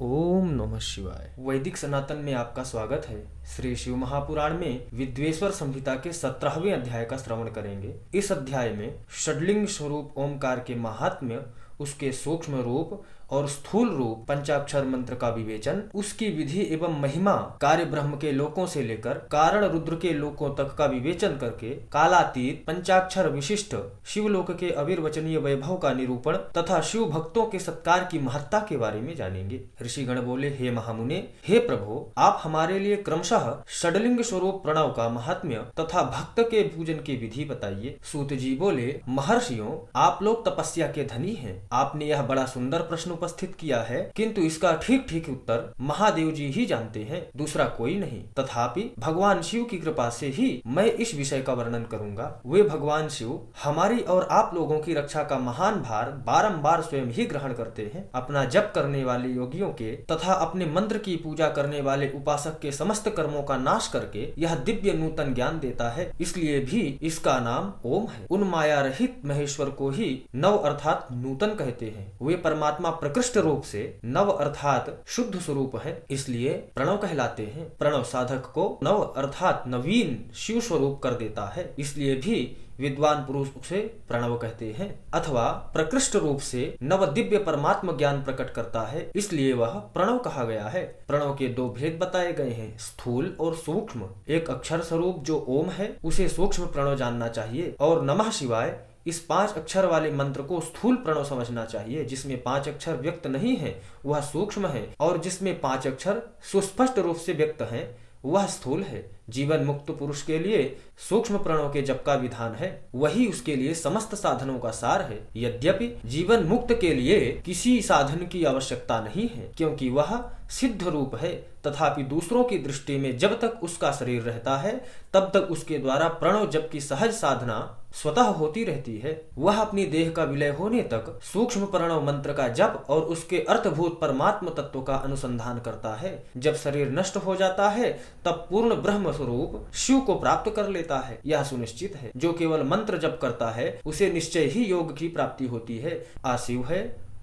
ओम नमः शिवाय। वैदिक सनातन में आपका स्वागत है। श्री शिव महापुराण में विद्वेश्वर संहिता के 17वें अध्याय का श्रवण करेंगे। इस अध्याय में षड्लिंग स्वरूप ओमकार के महात्म्य, उसके सूक्ष्म रूप और स्थूल रूप पंचाक्षर मंत्र का विवेचन, उसकी विधि एवं महिमा, कार्य ब्रह्म के लोकों से लेकर कारण रुद्र के लोकों तक का विवेचन करके कालातीत पंचाक्षर विशिष्ट शिवलोक के अविर्वचनीय वैभव का निरूपण तथा शिव भक्तों के सत्कार की महत्ता के बारे में जानेंगे। ऋषिगण बोले, हे महामुने, हे प्रभु, आप हमारे लिए क्रमशः षड्लिंग स्वरूप प्रणव का महात्म्य तथा भक्त के पूजन की विधि बताइए। सूत जी बोले, महर्षियों, आप लोग तपस्या के धनी हैं। आपने यह बड़ा सुंदर प्रश्न उपस्थित किया है, किंतु इसका ठीक ठीक उत्तर महादेव जी ही जानते हैं, दूसरा कोई नहीं। तथापि भगवान शिव की कृपा से ही मैं इस विषय का वर्णन करूंगा। वे भगवान शिव हमारी और आप लोगों की रक्षा का महान भार बारंबार स्वयं ही ग्रहण करते हैं। अपना जप करने वाले योगियों के तथा अपने मंत्र की पूजा करने वाले उपासक के समस्त कर्मों का नाश करके यह दिव्य नूतन ज्ञान देता है, इसलिए भी इसका नाम ओम है। उन माया रहित महेश्वर को ही नव अर्थात नूतन कहते हैं। वे परमात्मा प्रकृष्ट रूप से नव अर्थात शुद्ध स्वरूप है, इसलिए प्रणव कहलाते हैं। प्रणव साधक को नव अर्थात नवीन शिव स्वरूप कर देता है, इसलिए भी विद्वान पुरुष उसे प्रणव कहते हैं। अथवा प्रकृष्ट रूप से नव दिव्य परमात्म ज्ञान प्रकट करता है, इसलिए वह प्रणव कहा गया है। प्रणव के दो भेद बताए गए हैं, स्थूल और सूक्ष्म। एक अक्षर स्वरूप जो ओम है, उसे सूक्ष्म प्रणव जानना चाहिए, और नमः शिवाय इस 5 अक्षर वाले मंत्र को स्थूल प्रणव समझना चाहिए। जिसमें 5 अक्षर व्यक्त नहीं है वह सूक्ष्म है, और जिसमें 5 अक्षर सुस्पष्ट रूप से व्यक्त हैं वह स्थूल है। जीवन मुक्त पुरुष के लिए सूक्ष्म प्रणव के जप का विधान है, वही उसके लिए समस्त साधनों का सार है। यद्यपि जीवन मुक्त के लिए किसी साधन की आवश्यकता नहीं है, क्योंकि वह सिद्ध रूप है, तथापि दूसरों की दृष्टि में जब तक उसका शरीर रहता है तब तक उसके द्वारा प्रणव जप की सहज साधना स्वतः होती रहती है। वह अपनी देह का विलय होने तक सूक्ष्म प्रणव मंत्र का जप और उसके अर्थभूत परमात्म तत्व का अनुसंधान करता है। जब शरीर नष्ट हो जाता है तब पूर्ण ब्रह्म स्वरूप शिव को प्राप्त कर लेता है, यह सुनिश्चित है। जो केवल मंत्र जप करता है उसे निश्चय ही योग की प्राप्ति होती है। आ शिव है,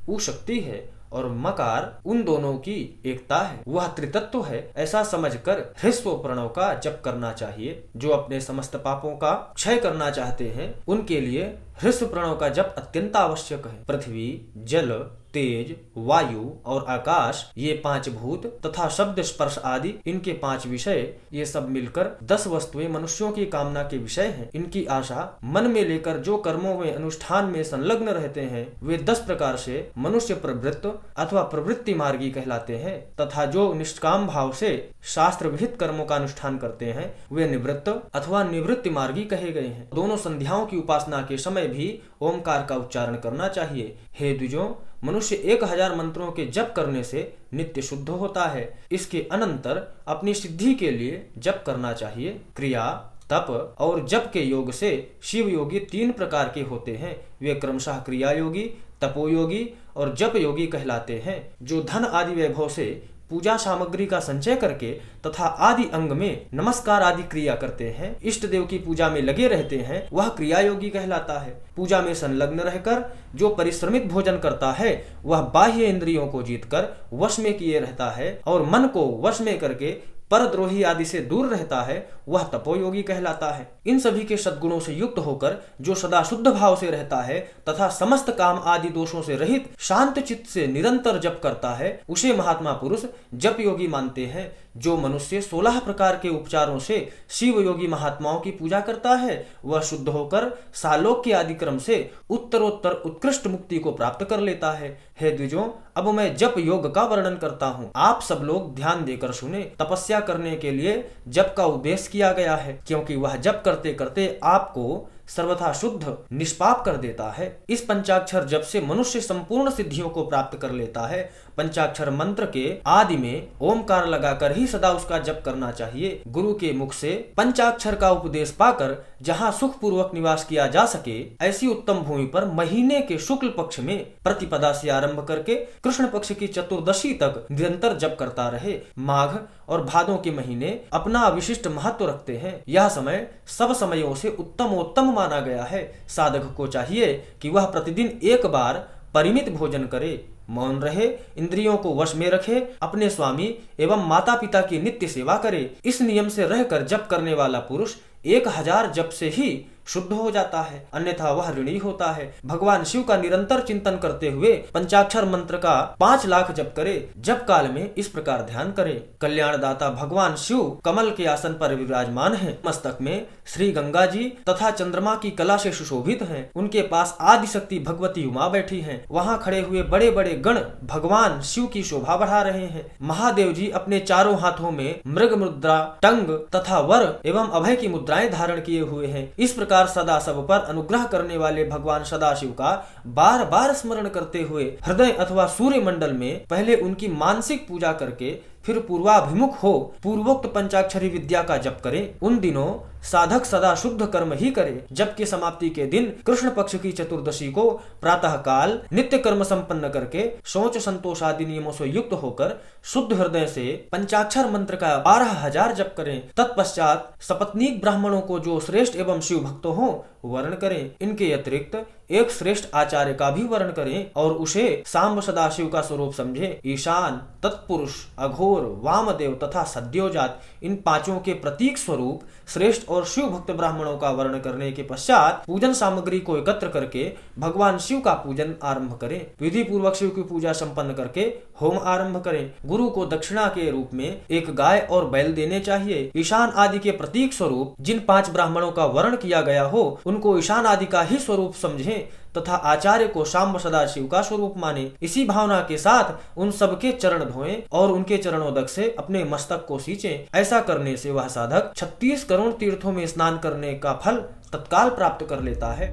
उ शक्ति है, और मकार उन दोनों की एकता है, वह त्रितत्व है। ऐसा समझकर ह्रस्व प्रणव का जप करना चाहिए। जो अपने समस्त पापों का क्षय करना चाहते हैं उनके लिए ह्रस्व प्रणव का जप अत्यंत आवश्यक है। पृथ्वी, जल, तेज, वायु और आकाश, ये 5 भूत तथा शब्द स्पर्श आदि इनके 5 विषय, ये सब मिलकर 10 वस्तुएं मनुष्यों की कामना के विषय हैं। इनकी आशा मन में लेकर जो कर्मों में अनुष्ठान में संलग्न रहते हैं वे 10 प्रकार से मनुष्य प्रवृत्त अथवा प्रवृत्ति मार्गी कहलाते हैं, तथा जो निष्काम भाव से शास्त्र विहित कर्मों का अनुष्ठान करते हैं वे निवृत्त अथवा निवृत्ति मार्गी कहे गए हैं। दोनों संध्याओं की उपासना के समय भी ओमकार का उच्चारण करना चाहिए। हे द्विजों, मनुष्य 1000 मंत्रों के जप करने से नित्य शुद्ध होता है। इसके अनंतर अपनी सिद्धि के लिए जप करना चाहिए। क्रिया, तप और जप के योग से शिव योगी 3 प्रकार के होते हैं। वे क्रमशः क्रिया योगी, तपोयोगी और जप योगी कहलाते हैं। जो धन आदि वैभव से पूजा सामग्री का संचय करके तथा आदि अंग में नमस्कार आदि क्रिया करते हैं, इष्ट देव की पूजा में लगे रहते हैं, वह क्रिया योगी कहलाता है। पूजा में संलग्न रहकर जो परिश्रमित भोजन करता है वह बाह्य इंद्रियों को जीतकर वश में किए रहता है और मन को वश में करके परद्रोही आदि से दूर रहता है, वह तपोयोगी कहलाता है। इन सभी के सद्गुणों से युक्त होकर जो सदा शुद्ध भाव से रहता है तथा समस्त काम आदि दोषों से रहित शांत चित्त से निरंतर जप करता है, उसे महात्मा पुरुष जप योगी मानते हैं। जो मनुष्य 16 प्रकार के उपचारों से शिव योगी महात्माओं की पूजा करता है वह शुद्ध होकर सालोक्य आदि क्रम से उत्तरोत्तर उत्कृष्ट मुक्ति को प्राप्त कर लेता है। हे द्विजों, अब मैं जप योग का वर्णन करता हूँ, आप सब लोग ध्यान देकर सुने। तपस्या करने के लिए जप का उद्देश्य किया गया है, क्योंकि वह जप करते करते आपको सर्वथा शुद्ध निष्पाप कर देता है। इस पंचाक्षर जप से मनुष्य संपूर्ण सिद्धियों को प्राप्त कर लेता है। पंचाक्षर मंत्र के आदि में ओमकार लगाकर ही सदा उसका जप करना चाहिए। गुरु के मुख से पंचाक्षर का उपदेश पाकर जहाँ सुख पूर्वक निवास किया जा सके ऐसी उत्तम भूमि पर महीने के शुक्ल पक्ष में प्रतिपदा से आरंभ करके कृष्ण पक्ष की चतुर्दशी तक निरंतर जप करता रहे। माघ और भादों के महीने अपना विशिष्ट महत्व रखते हैं। यह समय सब समयों से उत्तमोत्तम माना गया है। साधक को चाहिए कि वह प्रतिदिन एक बार परिमित भोजन करे, मौन रहे, इंद्रियों को वश में रखे, अपने स्वामी एवं माता पिता की नित्य सेवा करे। इस नियम से रहकर जप करने वाला पुरुष 1000 जप से ही शुद्ध हो जाता है, अन्यथा वह ऋणी होता है। भगवान शिव का निरंतर चिंतन करते हुए पंचाक्षर मंत्र का 5 लाख जप करे। जप काल में इस प्रकार ध्यान करे। कल्याणदाता भगवान शिव कमल के आसन पर विराजमान हैं। मस्तक में श्री गंगा जी तथा चंद्रमा की कला से सुशोभित हैं। उनके पास आदि शक्ति भगवती उमा बैठी हैं। वहाँ खड़े हुए बड़े बड़े गण भगवान शिव की शोभा बढ़ा रहे हैं। महादेव जी अपने चारों हाथों में मृग मुद्रा, टंग तथा वर एवं अभय की मुद्राएं धारण किए हुए हैं। इस प्रकार सदा सब पर अनुग्रह करने वाले भगवान सदाशिव का बार बार स्मरण करते हुए हृदय अथवा सूर्य मंडल में पहले उनकी मानसिक पूजा करके फिर पूर्वाभिमुख हो पूर्वोक्त पंचाक्षरी विद्या का जप करें। उन दिनों साधक सदा शुद्ध कर्म ही करे। जप की समाप्ति के दिन कृष्ण पक्ष की चतुर्दशी को प्रातः काल नित्य कर्म संपन्न करके शौच संतोष आदि नियमों से युक्त होकर शुद्ध हृदय से पंचाक्षर मंत्र का 12,000 जप करें। तत्पश्चात सपत्नीक ब्राह्मणों को जो श्रेष्ठ एवं शिव भक्त हो वर्ण करें। इनके अतिरिक्त एक श्रेष्ठ आचार्य का भी वर्ण करें और उसे सांब सदाशिव का स्वरूप समझे। ईशान, तत्पुरुष, अघोर, वामदेव तथा सद्योजात इन पांचों के प्रतीक स्वरूप श्रेष्ठ और शिव भक्त ब्राह्मणों का वर्ण करने के पश्चात पूजन सामग्री को एकत्र करके भगवान शिव का पूजन आरंभ करें। विधि पूर्वक शिव की पूजा संपन्न करके होम आरंभ करें। गुरु को दक्षिणा के रूप में एक गाय और बैल देने चाहिए। ईशान आदि के प्रतीक स्वरूप जिन 5 ब्राह्मणों का वर्ण किया गया हो उनको ईशान आदि का ही स्वरूप समझें तथा आचार्य को शाम्ब सदाशिव का स्वरूप माने। इसी भावना के साथ उन सबके चरण धोएं और उनके चरणोदक से अपने मस्तक को सींचें। ऐसा करने से वह साधक 36 करोड़ तीर्थों में स्नान करने का फल तत्काल प्राप्त कर लेता है।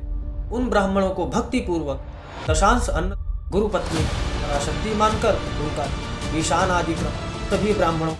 उन ब्राह्मणों को भक्ति पूर्वक दशांश अन्न गुरु पत्नी पराशक्ति मानकर उनका ईशान आदि सभी ब्राह्मणों